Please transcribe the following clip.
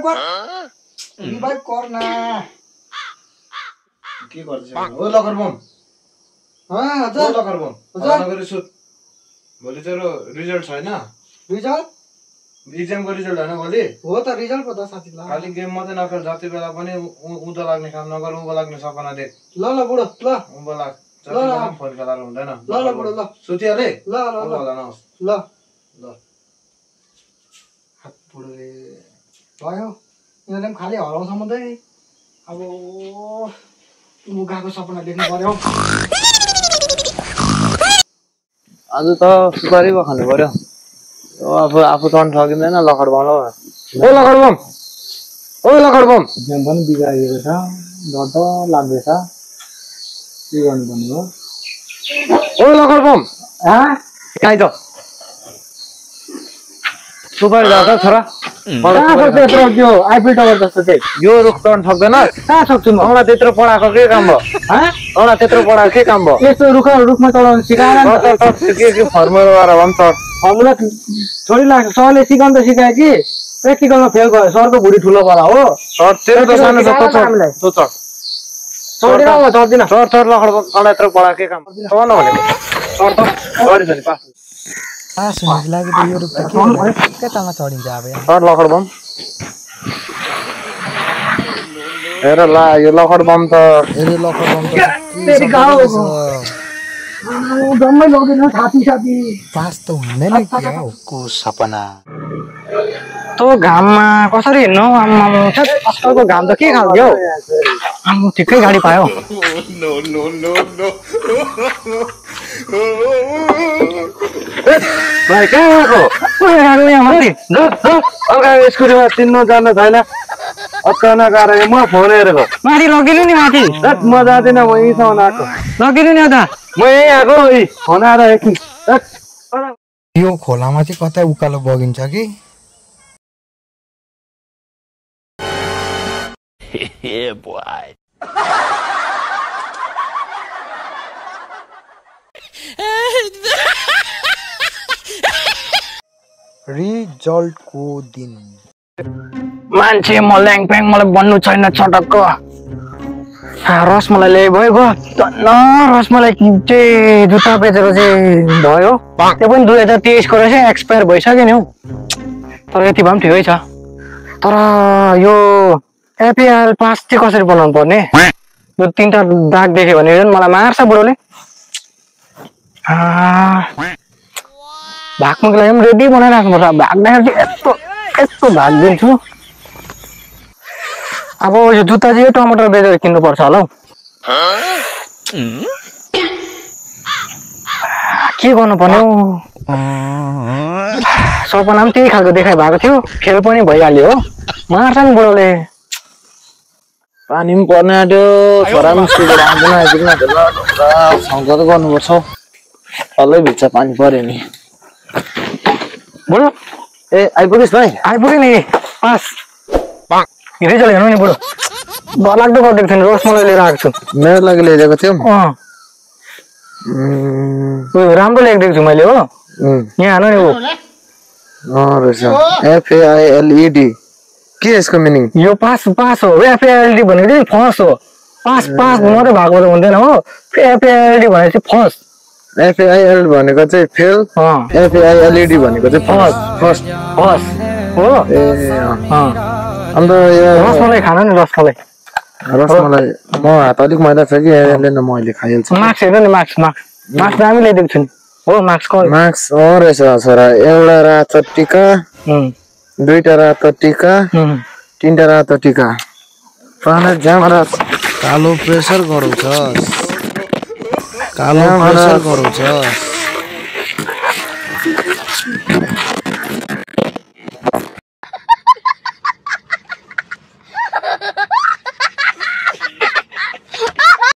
revive गर्न के गर्छ हो लकर बम हजुर लकर बम नगरी सुत भोलि तेरो रिजल्ट छैन रिजल्ट एक्जामको रिजल्ट हैन भोलि हो त रिजल्ट पो त साथी ल खाली गेम मात्रै नखेल जति बेला पनि उदो लाग्ने काम नगर उबो लाग्ने सपना देख ल बुढो ल उबो लाग जति बेला फोन खेलाएर हुँदैन ल बुढो ल सुतिहाले ल ल हात बुढोले भयो यिनीहरूले पनि खालि हराउँछ मात्रै अब मुगाको सपना देख्नु पर्यो आज त सुपारी पो खानु पर्यो आफू चढ्न सकिँदैन लखड बम ओ लखड बम गेम पनि बिगारिएको छ डर लाग्दैछ के गर्नुपर्ने हो ओ लखड बम काहीँ त सुपारी दादा छोरा आइफिल टावर जस्तो चाहिँ यो रुख चढ्न सक्दैन कहाँ सक्छु म औँला त्यत्रो पढाएको के काम भयो औँला त्यत्रो पढाएको के काम भयो यस्तो रुखमा चढाउनु सिकाएर के फर्मुला गरेर भन् चढ फर्मुला छोडी लाग्छ सरले सिकाउनु त सिकायो कि प्र्याक्टिकलमा फेल भयो सरको भुँडी ठुलो बला हो सर तेरो त सानो छ तँ चढ चढ्दिन म चढ्दिन चढ लखड बम औँला यत्रो पढाएको के काम चढ्न भनेको चढ त गरी छ नि पास लागि त यो रुख त के तालमा चढिन्छ अब यहाँ चढ लखड बम हेर ला यो लखड बम त जम्मै लगिन साथी पास त हुँदैन क्या को सपना त घाममा कसरी हिँड्नु आजकलको घाम त के खालको हौ ठिकै गाडी पायो भाइ कहाँ गएको यहाँ माथि स्कुटीमा चिन्नु जानु छैन अचानक आएर म फोन हेरेको माथि लगिनु नि माथि म जाँदिनँ म यहीँसम्म आएको लगिनु नि अदा म यहीँ आएको फोन आएर एकछिन यो खोलामा चाहिँ कतै उकालो बगिन्छ कि रिजल्टको दिन मान्छे म ल्याङप्याङ मलाई बन्नु छैन छटक्क रसमलाई ल्याए भयो रसमलाई चाहिँ जुत्ता बेचेर चाहिँ भयो त्यो पनि 2023 को रहेछ एक्सपायर भइसक्यो नि हौ तर यति भए पनि ठिकै छ तर यो एपिएल पास चाहिँ कसरी बनाउनु पर्ने यो 3टा दाग देख्यो भने मलाई मार्छ बुढोले भाग्नुको लागि पनि रेडी बनाइराख्नु पर्छ भाग्दाखेरि चाहिँ यस्तो भागिदिन्छु अब यो जुत्ता चाहिँ यो टमाटर बेचेर किन्नु पर्छ होला हौ के गर्नु पर्ने हौ सपना पनि त्यही खालको देखाइ भएको थियो फेल पनि भइहाल्यो हो मार्छ नि बुढोले पानी पनि पर्ने आँट्यो छोरा पनि सुकेर आउँदैन सङ्कट गर्नुपर्छ डल्लै भित्र पानी पर्यो नि बुढो ए आइपुगेस् भाइ आइपुग्यो नि पास रिजल्ट हेर्नु नि बुढो डरलाग्दो गरिदिएको थियो नि रसमलाई लिएर आएको छु मेरो लागि ल्याइदिएको थियौ राम्रो ल्याइदिएको छु मैले हो यहाँ हेर्नु नि रहेछ एफएआइएलइडी के यसको मिनिङ यो पास हो एफएआइएलडी भनेको चाहिँ फर्स्ट हो पास मात्रै भएको त हुँदैन हो एफएआइएलडी भनेको चाहिँ फर्स्ट एफएआइएल भनेको चाहिँ फेल एफएआइएलइडी भनेको चाहिँ फर्स्ट हो ए अन्त रसमलाई खानु नि रसमलाई म हात अलिक मैला छ कि यसले न मैले खाइहाल्छु मार्क्स हेर्नु नि मार्क्स दामी ल्याइदिएको छु नि हो मार्क्स रहेछ छोरा एउटा रातो टिका 2टा रातो टिका 3टा रातो टिका पाना जामरा कालो प्रेसर गराउँछ